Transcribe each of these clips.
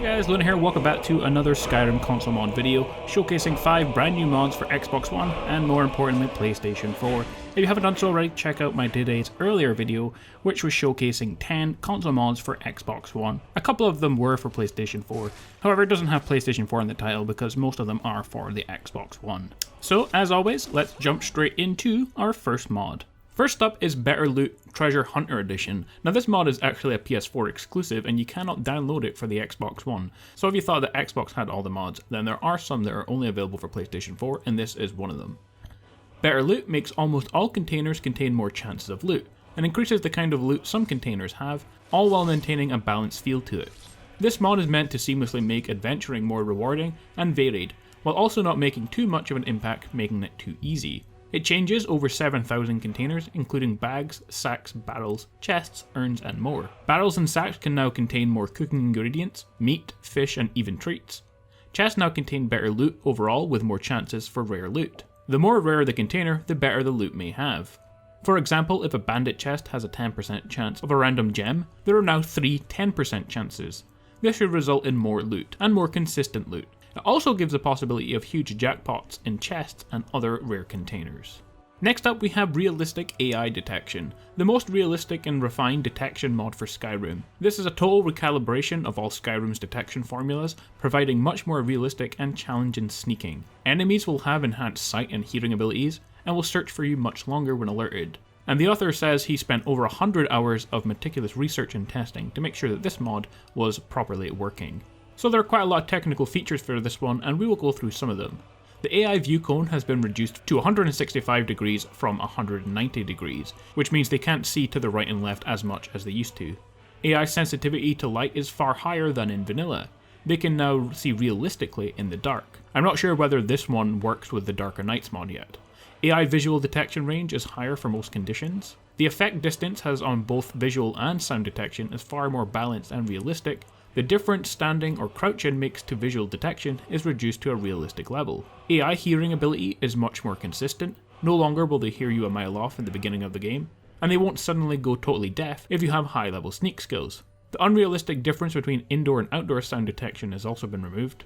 guys, Luna here, welcome back to another Skyrim console mod video, showcasing 5 brand new mods for Xbox One, and more importantly, PlayStation 4. If you haven't done so already, check out my today's earlier video, which was showcasing 10 console mods for Xbox One. A couple of them were for PlayStation 4, however it doesn't have PlayStation 4 in the title because most of them are for the Xbox One. So, as always, let's jump straight into our first mod. First up is Better Loot Treasure Hunter Edition. Now this mod is actually a PS4 exclusive and you cannot download it for the Xbox One. So if you thought that Xbox had all the mods, then there are some that are only available for PlayStation 4 and this is one of them. Better Loot makes almost all containers contain more chances of loot, and increases the kind of loot some containers have, all while maintaining a balanced feel to it. This mod is meant to seamlessly make adventuring more rewarding and varied, while also not making too much of an impact making it too easy. It changes over 7,000 containers, including bags, sacks, barrels, chests, urns, and more. Barrels and sacks can now contain more cooking ingredients, meat, fish, and even treats. Chests now contain better loot overall with more chances for rare loot. The more rare the container, the better the loot may have. For example, if a bandit chest has a 10% chance of a random gem, there are now 3 10% chances. This should result in more loot, and more consistent loot. It also gives the possibility of huge jackpots in chests and other rare containers. Next up we have Realistic AI Detection, the most realistic and refined detection mod for Skyrim. This is a total recalibration of all Skyrim's detection formulas, providing much more realistic and challenging sneaking. Enemies will have enhanced sight and hearing abilities, and will search for you much longer when alerted. And the author says he spent over 100 hours of meticulous research and testing to make sure that this mod was properly working. So there are quite a lot of technical features for this one, and we will go through some of them. The AI view cone has been reduced to 165 degrees from 190 degrees, which means they can't see to the right and left as much as they used to. AI sensitivity to light is far higher than in vanilla. They can now see realistically in the dark. I'm not sure whether this one works with the Darker Nights mod yet. AI visual detection range is higher for most conditions. The effect distance has on both visual and sound detection is far more balanced and realistic. The difference standing or crouching makes to visual detection is reduced to a realistic level. AI hearing ability is much more consistent. No longer will they hear you a mile off in the beginning of the game, and they won't suddenly go totally deaf if you have high level sneak skills. The unrealistic difference between indoor and outdoor sound detection has also been removed.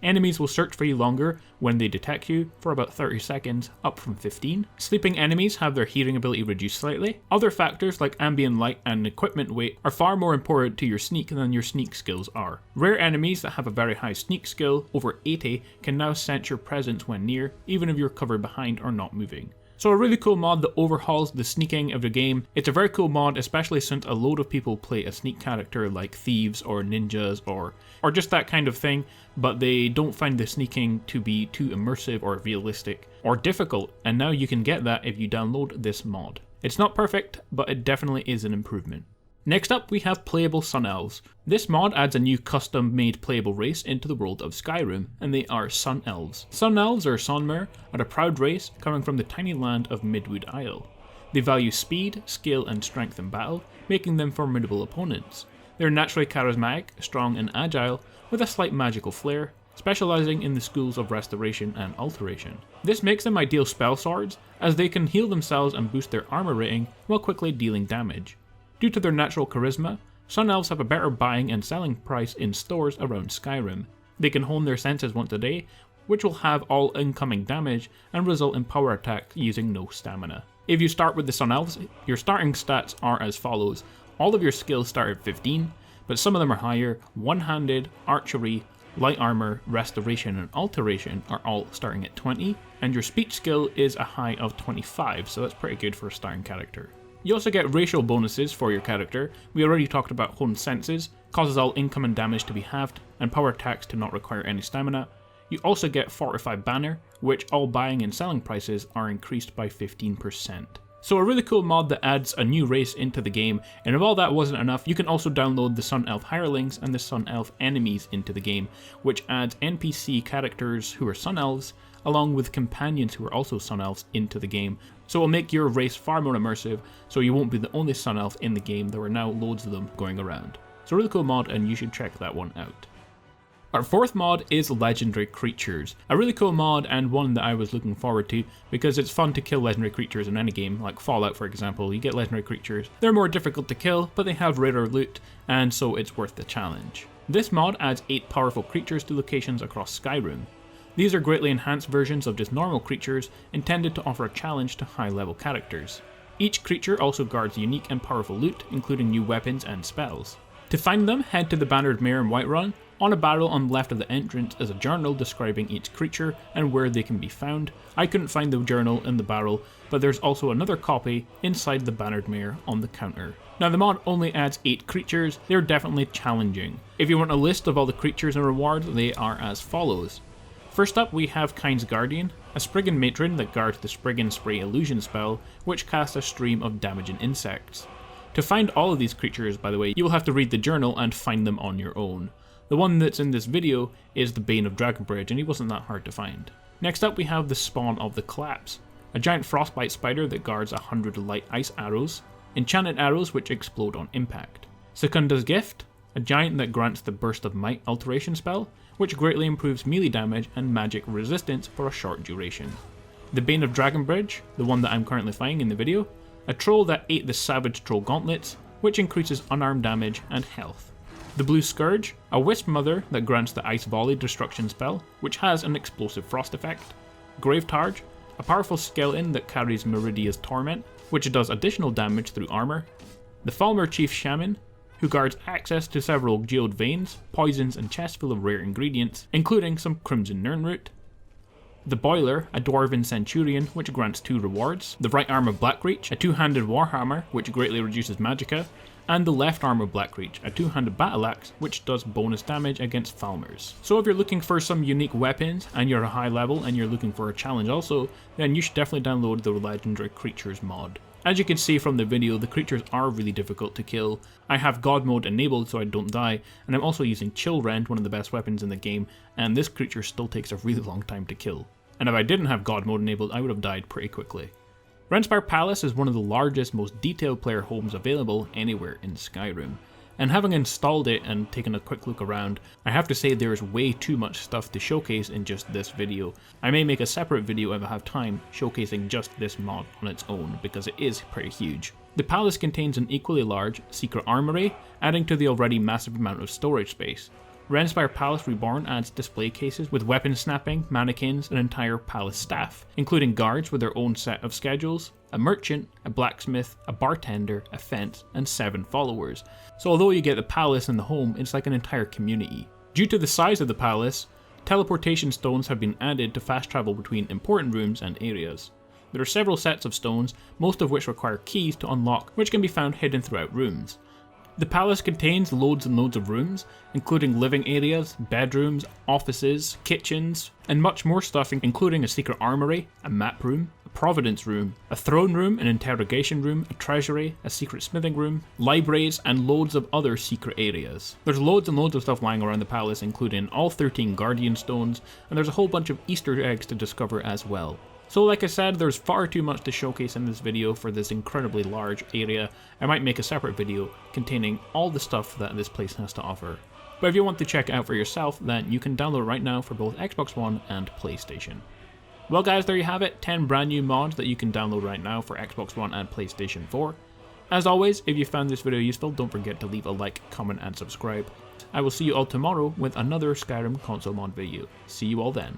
Enemies will search for you longer when they detect you, for about 30 seconds, up from 15. Sleeping enemies have their hearing ability reduced slightly. Other factors like ambient light and equipment weight are far more important to your sneak than your sneak skills are. Rare enemies that have a very high sneak skill, over 80, can now sense your presence when near, even if you're covered behind or not moving. So a really cool mod that overhauls the sneaking of the game. It's a very cool mod, especially since a load of people play a sneak character like thieves or ninjas or just that kind of thing, but they don't find the sneaking to be too immersive or realistic or difficult, and now you can get that if you download this mod. It's not perfect, but it definitely is an improvement. Next up we have Playable Sun Elves. This mod adds a new custom made playable race into the world of Skyrim, and they are Sun Elves. Sun Elves, or Sonmer, are a proud race coming from the tiny land of Midwood Isle. They value speed, skill and strength in battle, making them formidable opponents. They are naturally charismatic, strong and agile, with a slight magical flair, specialising in the schools of restoration and alteration. This makes them ideal spell swords, as they can heal themselves and boost their armour rating while quickly dealing damage. Due to their natural charisma, Sun Elves have a better buying and selling price in stores around Skyrim. They can hone their senses once a day, which will have all incoming damage and result in power attacks using no stamina. If you start with the Sun Elves, your starting stats are as follows. All of your skills start at 15, but some of them are higher. One-handed, archery, light armor, restoration and alteration are all starting at 20, and your speech skill is a high of 25, so that's pretty good for a starting character. You also get racial bonuses for your character. We already talked about honed senses, causes all incoming damage to be halved, and power attacks to not require any stamina. You also get Fortified Banner, which all buying and selling prices are increased by 15%. So a really cool mod that adds a new race into the game, and if all that wasn't enough, you can also download the Sun Elf Hirelings and the Sun Elf enemies into the game, which adds NPC characters who are Sun Elves, along with companions who are also Sun Elves into the game. So it will make your race far more immersive, so you won't be the only Sun Elf in the game. There are now loads of them going around. So a really cool mod, and you should check that one out. Our fourth mod is Legendary Creatures. A really cool mod, and one that I was looking forward to because it's fun to kill legendary creatures in any game, like Fallout for example. You get legendary creatures. They're more difficult to kill, but they have rarer loot, and so it's worth the challenge. This mod adds 8 powerful creatures to locations across Skyrim. These are greatly enhanced versions of just normal creatures intended to offer a challenge to high level characters. Each creature also guards unique and powerful loot, including new weapons and spells. To find them, head to the Bannered Mare in Whiterun. On a barrel on the left of the entrance is a journal describing each creature and where they can be found. I couldn't find the journal in the barrel, but there's also another copy inside the Bannered Mare on the counter. Now the mod only adds 8 creatures, they're definitely challenging. If you want a list of all the creatures and rewards, they are as follows. First up we have Kind's Guardian, a Spriggan matron that guards the Spriggan Spray illusion spell, which casts a stream of damaging insects. To find all of these creatures, by the way, you will have to read the journal and find them on your own. The one that's in this video is the Bane of Dragonbridge, and he wasn't that hard to find. Next up we have the Spawn of the Collapse, a giant frostbite spider that guards 100 light ice arrows, enchanted arrows which explode on impact. Secunda's Gift, a giant that grants the Burst of Might alteration spell, which greatly improves melee damage and magic resistance for a short duration. The Bane of Dragonbridge, the one that I'm currently fighting in the video, a troll that ate the Savage Troll Gauntlets, which increases unarmed damage and health. The Blue Scourge, a Wisp Mother that grants the Ice Volley destruction spell, which has an explosive frost effect. Gravetarge, a powerful skeleton that carries Meridia's Torment, which does additional damage through armor. The Falmer Chief Shaman, who guards access to several geode veins, poisons and chests full of rare ingredients, including some Crimson Nirnroot. The Boiler, a Dwarven Centurion, which grants 2 rewards. The Right Arm of Blackreach, a 2-handed Warhammer, which greatly reduces magicka. And the Left Arm of Blackreach, a 2-handed battle axe, which does bonus damage against Falmers. So if you're looking for some unique weapons, and you're a high level, and you're looking for a challenge also, then you should definitely download the Legendary Creatures mod. As you can see from the video, the creatures are really difficult to kill. I have God mode enabled so I don't die, and I'm also using Chill Rend, one of the best weapons in the game, and this creature still takes a really long time to kill. And if I didn't have God mode enabled, I would have died pretty quickly. Rendspire Palace is one of the largest, most detailed player homes available anywhere in Skyrim. And having installed it and taken a quick look around, I have to say there is way too much stuff to showcase in just this video. I may make a separate video if I have time showcasing just this mod on its own, because it is pretty huge. The palace contains an equally large secret armory, adding to the already massive amount of storage space. Rendspire Palace Reborn adds display cases with weapon snapping, mannequins, and entire palace staff, including guards with their own set of schedules, a merchant, a blacksmith, a bartender, a fence, and 7 followers. So although you get the palace and the home, it's like an entire community. Due to the size of the palace, teleportation stones have been added to fast travel between important rooms and areas. There are several sets of stones, most of which require keys to unlock, which can be found hidden throughout rooms. The palace contains loads and loads of rooms, including living areas, bedrooms, offices, kitchens, and much more stuff, including a secret armory, a map room, a providence room, a throne room, an interrogation room, a treasury, a secret smithing room, libraries, and loads of other secret areas. There's loads and loads of stuff lying around the palace, including all 13 guardian stones, and there's a whole bunch of Easter eggs to discover as well. So like I said, there's far too much to showcase in this video for this incredibly large area. I might make a separate video containing all the stuff that this place has to offer. But if you want to check it out for yourself, then you can download it right now for both Xbox One and PlayStation. Well guys, there you have it, 10 brand new mods that you can download right now for Xbox One and PlayStation 4. As always, if you found this video useful, don't forget to leave a like, comment and subscribe. I will see you all tomorrow with another Skyrim console mod video. See you all then.